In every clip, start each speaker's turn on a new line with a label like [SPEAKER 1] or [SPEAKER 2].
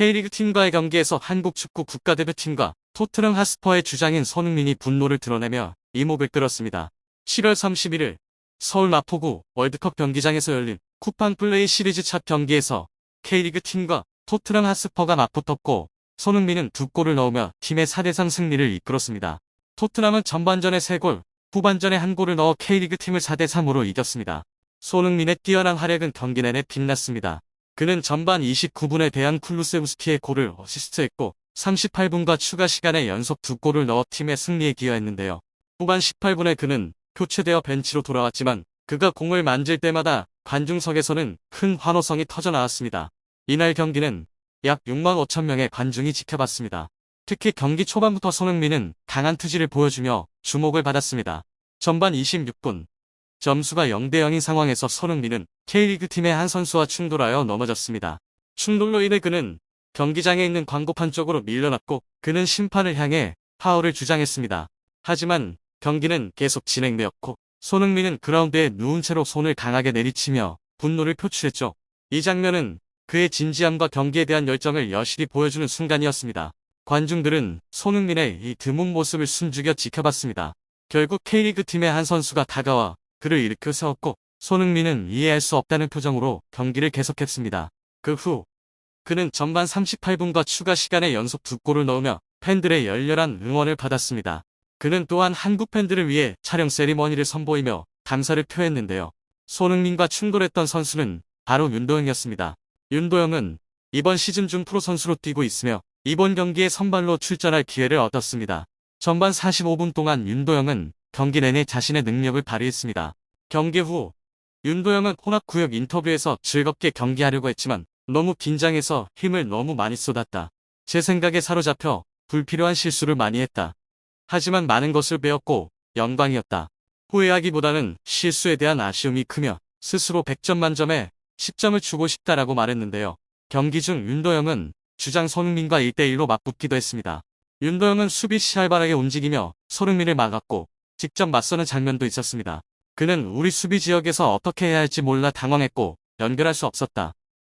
[SPEAKER 1] K리그 팀과의 경기에서 한국 축구 국가대표팀과 토트넘 핫스퍼의 주장인 손흥민이 분노를 드러내며 이목을 끌었습니다. 7월 31일 서울 마포구 월드컵 경기장에서 열린 쿠팡 플레이 시리즈 첫 경기에서 K리그 팀과 토트넘 핫스퍼가 맞붙었고 손흥민은 2골을 넣으며 팀의 4대3 승리를 이끌었습니다. 토트넘은 전반전에 3골, 후반전에 1골을 넣어 K리그 팀을 4대3으로 이겼습니다. 손흥민의 뛰어난 활약은 경기 내내 빛났습니다. 그는 전반 29분에 대한 쿨루세우스키의 골을 어시스트했고 38분과 추가 시간에 연속 2골을 넣어 팀의 승리에 기여했는데요. 후반 18분에 그는 교체되어 벤치로 돌아왔지만 그가 공을 만질 때마다 관중석에서는 큰 환호성이 터져나왔습니다. 이날 경기는 약 6만 5천 명의 관중이 지켜봤습니다. 특히 경기 초반부터 손흥민은 강한 투지를 보여주며 주목을 받았습니다. 전반 26분 점수가 0대0인 상황에서 손흥민은 K리그 팀의 한 선수와 충돌하여 넘어졌습니다. 충돌로 인해 그는 경기장에 있는 광고판 쪽으로 밀려났고 그는 심판을 향해 파울을 주장했습니다. 하지만 경기는 계속 진행되었고 손흥민은 그라운드에 누운 채로 손을 강하게 내리치며 분노를 표출했죠. 이 장면은 그의 진지함과 경기에 대한 열정을 여실히 보여주는 순간이었습니다. 관중들은 손흥민의 이 드문 모습을 숨죽여 지켜봤습니다. 결국 K리그 팀의 한 선수가 다가와 그를 일으켜 세웠고 손흥민은 이해할 수 없다는 표정으로 경기를 계속했습니다. 그 후 그는 전반 38분과 추가 시간에 연속 2골을 넣으며 팬들의 열렬한 응원을 받았습니다. 그는 또한 한국 팬들을 위해 촬영 세리머니를 선보이며 감사를 표했는데요. 손흥민과 충돌했던 선수는 바로 윤도영이었습니다. 윤도영은 이번 시즌 중 프로 선수로 뛰고 있으며 이번 경기에 선발로 출전할 기회를 얻었습니다. 전반 45분 동안 윤도영은 경기 내내 자신의 능력을 발휘했습니다. 경기 후 윤도영은 혼합구역 인터뷰에서 즐겁게 경기하려고 했지만 너무 긴장해서 힘을 너무 많이 쏟았다. 제 생각에 사로잡혀 불필요한 실수를 많이 했다. 하지만 많은 것을 배웠고 영광이었다. 후회하기보다는 실수에 대한 아쉬움이 크며 스스로 100점 만점에 10점을 주고 싶다라고 말했는데요. 경기 중 윤도영은 주장 손흥민과 1대1로 맞붙기도 했습니다. 윤도영은 수비 시 활발하게 움직이며 손흥민을 막았고 직접 맞서는 장면도 있었습니다. 그는 우리 수비 지역에서 어떻게 해야 할지 몰라 당황했고 연결할 수 없었다.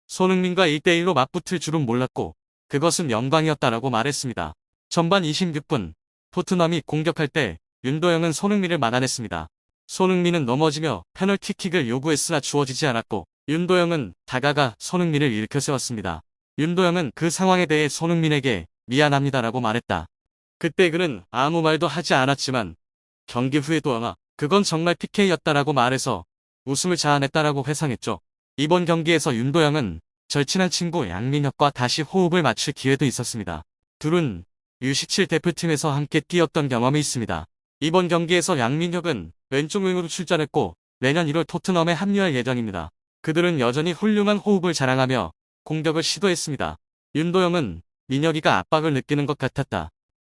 [SPEAKER 1] 손흥민과 1대1로 맞붙을 줄은 몰랐고 그것은 영광이었다라고 말했습니다. 전반 26분 토트넘이 공격할 때 윤도영은 손흥민을 막아냈습니다. 손흥민은 넘어지며 페널티킥을 요구했으나 주어지지 않았고 윤도영은 다가가 손흥민을 일으켜 세웠습니다. 윤도영은 그 상황에 대해 손흥민에게 미안합니다라고 말했다. 그때 그는 아무 말도 하지 않았지만 경기 후에도 아마 그건 정말 PK였다라고 말해서 웃음을 자아냈다라고 회상했죠. 이번 경기에서 윤도영은 절친한 친구 양민혁과 다시 호흡을 맞출 기회도 있었습니다. 둘은 U17 대표팀에서 함께 뛰었던 경험이 있습니다. 이번 경기에서 양민혁은 왼쪽 윙으로 출전했고 내년 1월 토트넘에 합류할 예정입니다. 그들은 여전히 훌륭한 호흡을 자랑하며 공격을 시도했습니다. 윤도영은 민혁이가 압박을 느끼는 것 같았다.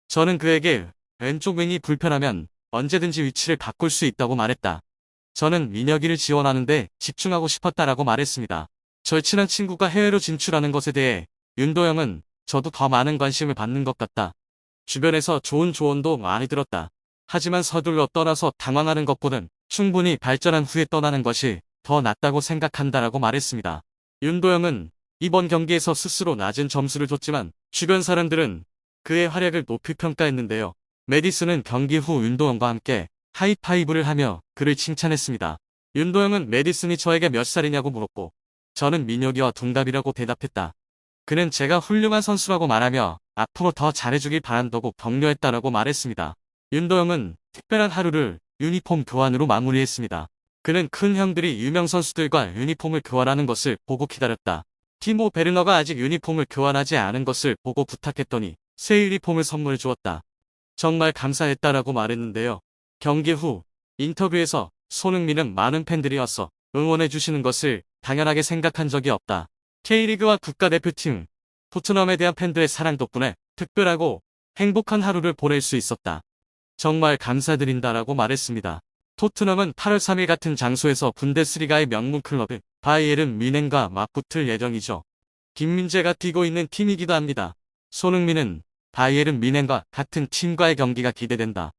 [SPEAKER 1] 저는 그에게 왼쪽 윙이 불편하면 언제든지 위치를 바꿀 수 있다고 말했다. 저는 민혁이를 지원하는데 집중하고 싶었다라고 말했습니다. 절친한 친구가 해외로 진출하는 것에 대해 윤도영은 저도 더 많은 관심을 받는 것 같다. 주변에서 좋은 조언도 많이 들었다. 하지만 서둘러 떠나서 당황하는 것보단 충분히 발전한 후에 떠나는 것이 더 낫다고 생각한다라고 말했습니다. 윤도영은 이번 경기에서 스스로 낮은 점수를 줬지만 주변 사람들은 그의 활약을 높이 평가했는데요. 메디슨은 경기 후 윤도영과 함께 하이파이브를 하며 그를 칭찬했습니다. 윤도영은 메디슨이 저에게 몇 살이냐고 물었고 저는 민혁이와 동갑이라고 대답했다. 그는 제가 훌륭한 선수라고 말하며 앞으로 더 잘해주길 바란다고 격려했다라고 말했습니다. 윤도영은 특별한 하루를 유니폼 교환으로 마무리했습니다. 그는 큰 형들이 유명 선수들과 유니폼을 교환하는 것을 보고 기다렸다. 티모 베르너가 아직 유니폼을 교환하지 않은 것을 보고 부탁했더니 새 유니폼을 선물해 주었다. 정말 감사했다라고 말했는데요. 경기 후 인터뷰에서 손흥민은 많은 팬들이 와서 응원해 주시는 것을 당연하게 생각한 적이 없다. K리그와 국가대표팀, 토트넘에 대한 팬들의 사랑 덕분에 특별하고 행복한 하루를 보낼 수 있었다. 정말 감사드린다라고 말했습니다. 토트넘은 8월 3일 같은 장소에서 분데스리가의 명문 클럽 바이에른 뮌헨과 맞붙을 예정이죠. 김민재가 뛰고 있는 팀이기도 합니다. 손흥민은 바이에른 뮌헨과 같은 팀과의 경기가 기대된다.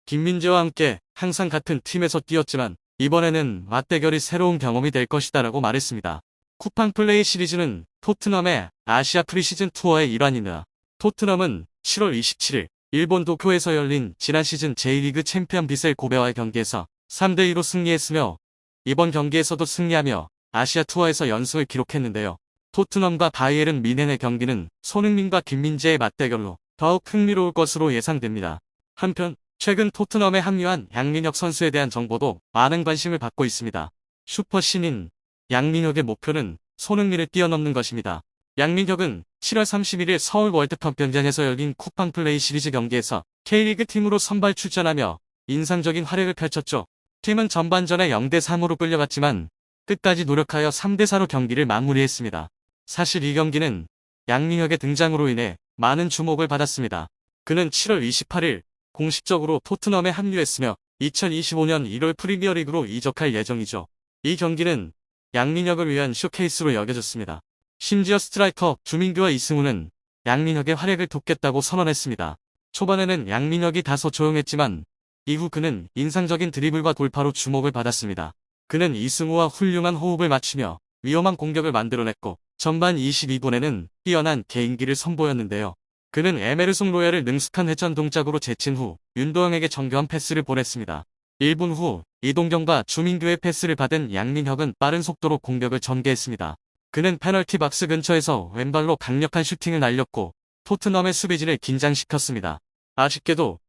[SPEAKER 1] 김민재와 함께 항상 같은 팀에서 뛰었지만 이번에는 맞대결이 새로운 경험이 될 것이다 라고 말했습니다. 쿠팡 플레이 시리즈는 토트넘의 아시아 프리시즌 투어의 일환이며 토트넘은 7월 27일 일본 도쿄에서 열린 지난 시즌 J리그 챔피언 비셀 고베와의 경기에서 3대2로 승리했으며 이번 경기에서도 승리하며 아시아 투어에서 연승을 기록했는데요. 토트넘과 바이에른 뮌헨의 경기는 손흥민과 김민재의 맞대결로 더욱 흥미로울 것으로 예상됩니다. 한편 최근 토트넘에 합류한 양민혁 선수에 대한 정보도 많은 관심을 받고 있습니다. 슈퍼 신인 양민혁의 목표는 손흥민을 뛰어넘는 것입니다. 양민혁은 7월 31일 서울 월드컵 경기장에서 열린 쿠팡 플레이 시리즈 경기에서 K리그 팀으로 선발 출전하며 인상적인 활약을 펼쳤죠. 팀은 전반전에 0대3으로 끌려갔지만 끝까지 노력하여 3대4로 경기를 마무리했습니다. 사실 이 경기는 양민혁의 등장으로 인해 많은 주목을 받았습니다. 그는 7월 28일 공식적으로 토트넘에 합류했으며 2025년 1월 프리미어리그로 이적할 예정이죠. 이 경기는 양민혁을 위한 쇼케이스로 여겨졌습니다. 심지어 스트라이커 주민규와 이승우는 양민혁의 활약을 돕겠다고 선언했습니다. 초반에는 양민혁이 다소 조용했지만 이후 그는 인상적인 드리블과 돌파로 주목을 받았습니다. 그는 이승우와 훌륭한 호흡을 맞추며 위험한 공격을 만들어냈고 전반 22분에는 뛰어난 개인기를 선보였는데요. 그는 에메르송 로얄을 능숙한 회전 동작으로 제친 후 윤도영에게 정교한 패스를 보냈습니다. 1분 후 이동경과 주민규의 패스를 받은 양민혁은 빠른 속도로 공격을 전개했습니다. 그는 페널티 박스 근처에서 왼발로 강력한 슈팅을 날렸고 토트넘의 수비진을 긴장시켰습니다. 아쉽게도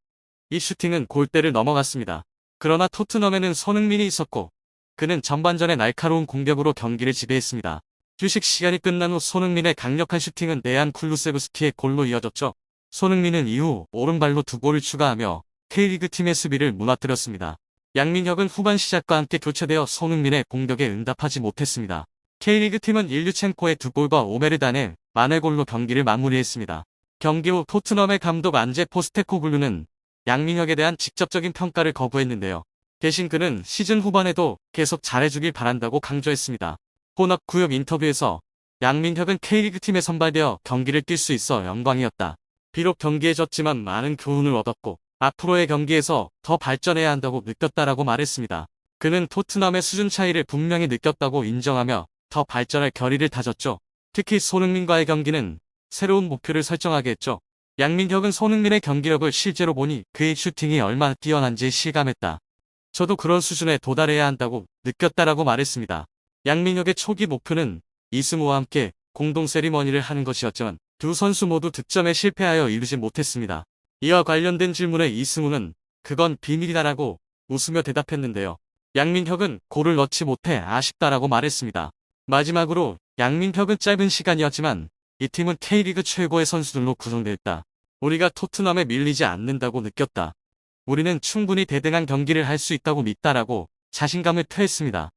[SPEAKER 1] 이 슈팅은 골대를 넘어갔습니다. 그러나 토트넘에는 손흥민이 있었고 그는 전반전에 날카로운 공격으로 경기를 지배했습니다. 휴식 시간이 끝난 후 손흥민의 강력한 슈팅은 데안 쿨루세브스키의 골로 이어졌죠. 손흥민은 이후 오른발로 2골을 추가하며 K리그 팀의 수비를 무너뜨렸습니다. 양민혁은 후반 시작과 함께 교체되어 손흥민의 공격에 응답하지 못했습니다. K리그 팀은 일류첸코의 2골과 오메르단의 만회골로 경기를 마무리했습니다. 경기 후 토트넘의 감독 안제 포스테코글루는 양민혁에 대한 직접적인 평가를 거부했는데요. 대신 그는 시즌 후반에도 계속 잘해주길 바란다고 강조했습니다. 혼합 구역 인터뷰에서 양민혁은 K리그 팀에 선발되어 경기를 뛸 수 있어 영광이었다. 비록 경기에 졌지만 많은 교훈을 얻었고 앞으로의 경기에서 더 발전해야 한다고 느꼈다라고 말했습니다. 그는 토트넘의 수준 차이를 분명히 느꼈다고 인정하며 더 발전할 결의를 다졌죠. 특히 손흥민과의 경기는 새로운 목표를 설정하게 했죠. 양민혁은 손흥민의 경기력을 실제로 보니 그의 슈팅이 얼마나 뛰어난지 실감했다. 저도 그런 수준에 도달해야 한다고 느꼈다라고 말했습니다. 양민혁의 초기 목표는 이승우와 함께 공동 세리머니를 하는 것이었지만 두 선수 모두 득점에 실패하여 이루지 못했습니다. 이와 관련된 질문에 이승우는 그건 비밀이다라고 웃으며 대답했는데요. 양민혁은 골을 넣지 못해 아쉽다라고 말했습니다. 마지막으로 양민혁은 짧은 시간이었지만 이 팀은 K리그 최고의 선수들로 구성되어 있다. 우리가 토트넘에 밀리지 않는다고 느꼈다. 우리는 충분히 대등한 경기를 할 수 있다고 믿다라고 자신감을 표했습니다.